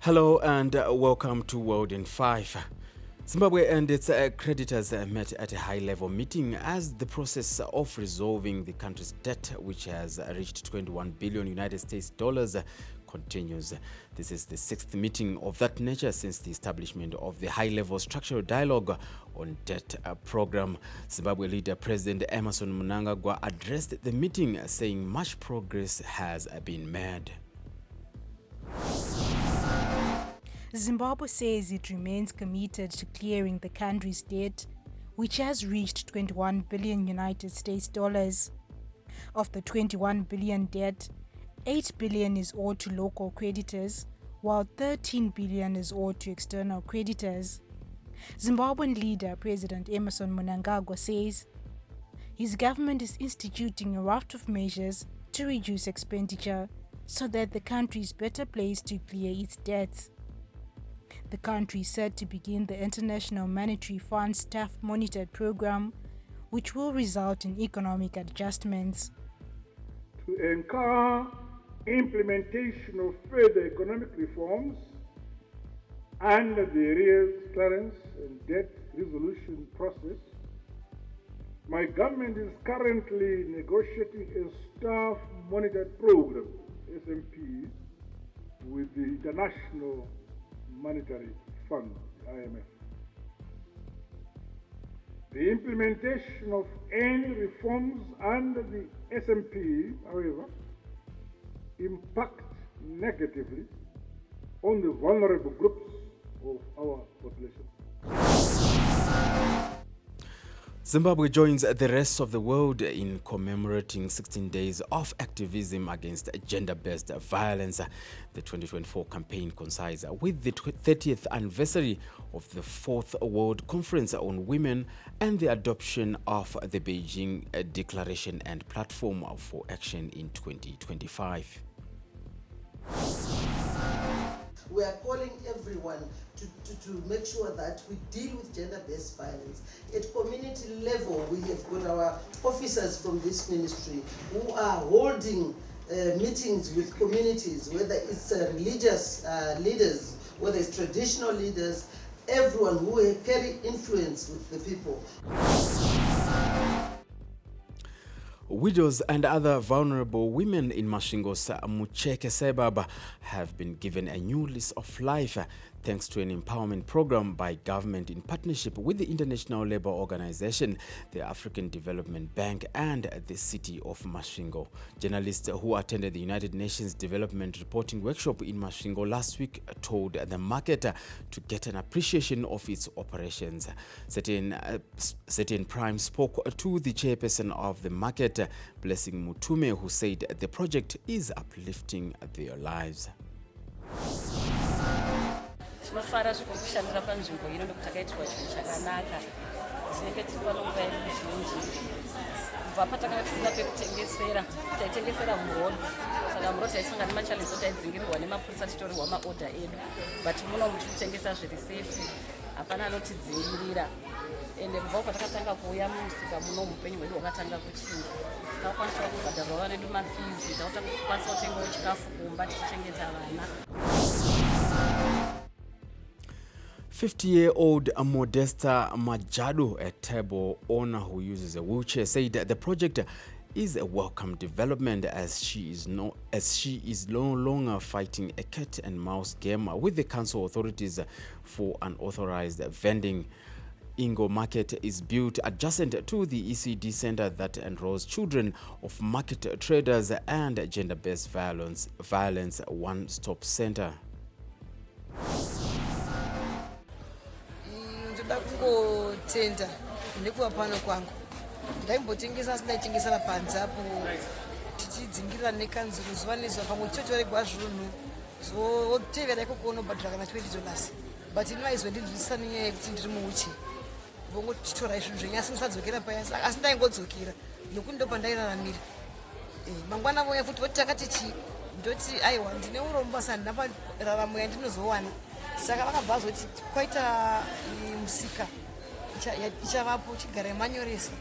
Hello and welcome to World in 5. Zimbabwe and its creditors met at a high-level meeting as the process of resolving the country's debt, which has reached 21 billion United States dollars, continues. This is the 6th meeting of that nature since the establishment of the high-level structural dialogue on debt program. Zimbabwe leader President Emmerson Mnangagwa addressed the meeting, saying much progress has been made. Zimbabwe says it remains committed to clearing the country's debt, which has reached 21 billion United States dollars. Of the 21 billion debt, 8 billion is owed to local creditors, while 13 billion is owed to external creditors. Zimbabwean leader President Emmerson Mnangagwa says his government is instituting a raft of measures to reduce expenditure so that the country is better placed to clear its debts. The country is set to begin the International Monetary Fund Staff Monitored Program, which will result in economic adjustments. To encourage implementation of further economic reforms under the arrears clearance and debt resolution process, my government is currently negotiating a staff monitored program, SMP, with the International Monetary Fund, IMF. The implementation of any reforms under the SMP, however, impact negatively on the vulnerable groups of our population. Zimbabwe joins the rest of the world in commemorating 16 days of activism against gender-based violence. The 2024 campaign coincides with the 30th anniversary of the 4th World Conference on Women and the adoption of the Beijing Declaration and Platform for Action in 2025. We are calling everyone to make sure that we deal with gender-based violence. At community level, we have got our officers from this ministry who are holding meetings with communities, whether it's religious leaders, whether it's traditional leaders, everyone who carry influence with the people. Widows and other vulnerable women in Masvingo's Mucheke suburb have been given a new lease of life thanks to an empowerment program by government in partnership with the International Labour Organization, the African Development Bank and the city of Masvingo. Journalists who attended the United Nations Development Reporting Workshop in Masvingo last week told the market to get an appreciation of its operations. Certain Prime spoke to the chairperson of the market, Blessing Mutume, who said the project is uplifting their lives. Tinofara kushandira panzvimbo ino nekuti takaitwa chinhu chakanaka tinenge tiri pano nguva yedu zhinji kubva patakanga tisina pekutengesera taitengesera muroad saka muroad taisangana nemachallenges taidzingirirwa nemapurisa tichitorerwa maorder edu but muno mutirikutengesa zviri safe hapana anotidzingirira ende kubva patakatanga kuuya mumusika muno mupenyu hwedu hwakatanga kuchinja takakwanisa kubhadharwa vana vedu mafizi takakwanisa kutengawo chikafu kumba tichichengeta vana. 50-year-old Modesta Majadu, a table owner who uses a wheelchair, said the project is a welcome development as she is no longer fighting a cat and mouse game with the council authorities for unauthorized vending. Ingo Market is built adjacent to the ECD center that enrolls children of market traders and gender-based violence one-stop center. Ndakungotenda nekuva pano kwangu ndaimbotengesa asi ndaitengesera panze apo tichidzingirira nekanzuru zuva nezuva pamwe tichotoregwa zvinhu zotevera ikoko unobhadhira kana $20 but ino aizondinzwisisa nenyaya yekuti ndiri muuche vongotitora zvinhu zvenyu asi musadzokera paya asi ndaingodzokera nokuti ndo pandairaramira mangwana voya futi voti takati chii ndoti aiwa ndine urombo asi handina pararamo yandinozowana saka vakabva vazoti kwaita musika ichavapo chigara manyoresa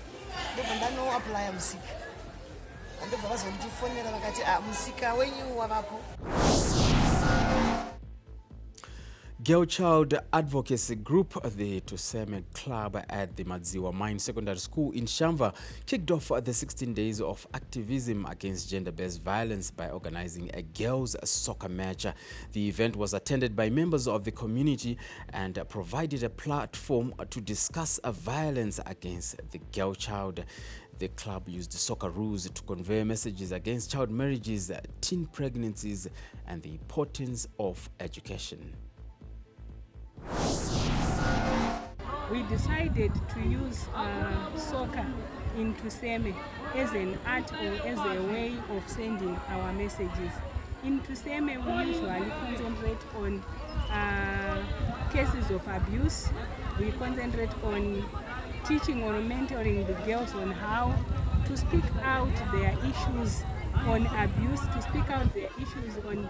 ndobva ndanoaplya musika ndobva vazondifonera vakati musika wenyu wavapo. Girl Child Advocacy Group, the Tuseme Club at the Madziwa Mine Secondary School in Shamva, kicked off the 16 days of activism against gender-based violence by organizing a girls' soccer match. The event was attended by members of the community and provided a platform to discuss violence against the girl child. The club used soccer rules to convey messages against child marriages, teen pregnancies, and the importance of education. We decided to use soccer in Tuseme as an art or as a way of sending our messages. In Tuseme, we usually concentrate on cases of abuse. We concentrate on teaching or mentoring the girls on how to speak out their issues on abuse, to speak out their issues on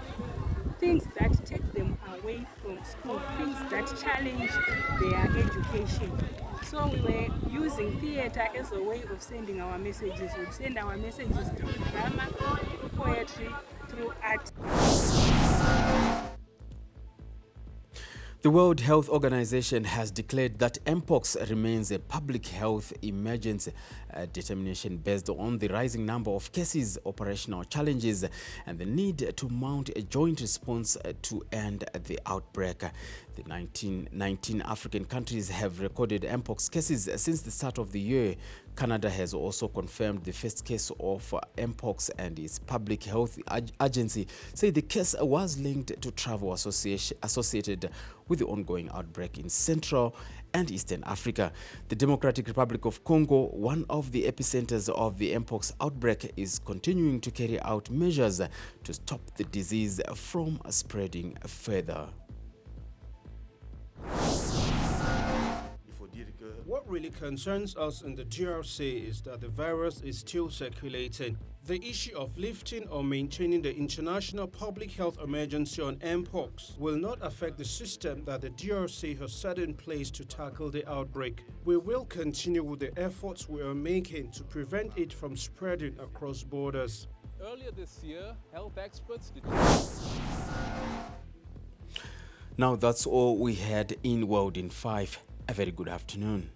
things that take them away from school, things that challenge their education. So we were using theatre as a way of sending our messages. We'd send our messages through drama, through poetry, through art. The World Health Organization has declared that MPOX remains a public health emergency, determination based on the rising number of cases, operational challenges, and the need to mount a joint response to end the outbreak. The 19 African countries have recorded MPOX cases since the start of the year. Canada has also confirmed the first case of MPOX, and its public health agency said the case was linked to travel associated with the ongoing outbreak in Central and Eastern Africa. The Democratic Republic of Congo, one of the epicenters of the MPOX outbreak, is continuing to carry out measures to stop the disease from spreading further. What really concerns us in the DRC is that the virus is still circulating. The issue of lifting or maintaining the international public health emergency on MPOX will not affect the system that the DRC has set in place to tackle the outbreak. We will continue with the efforts we are making to prevent it from spreading across borders. Earlier this year, health experts Now that's all we had in World in 5. A very good afternoon.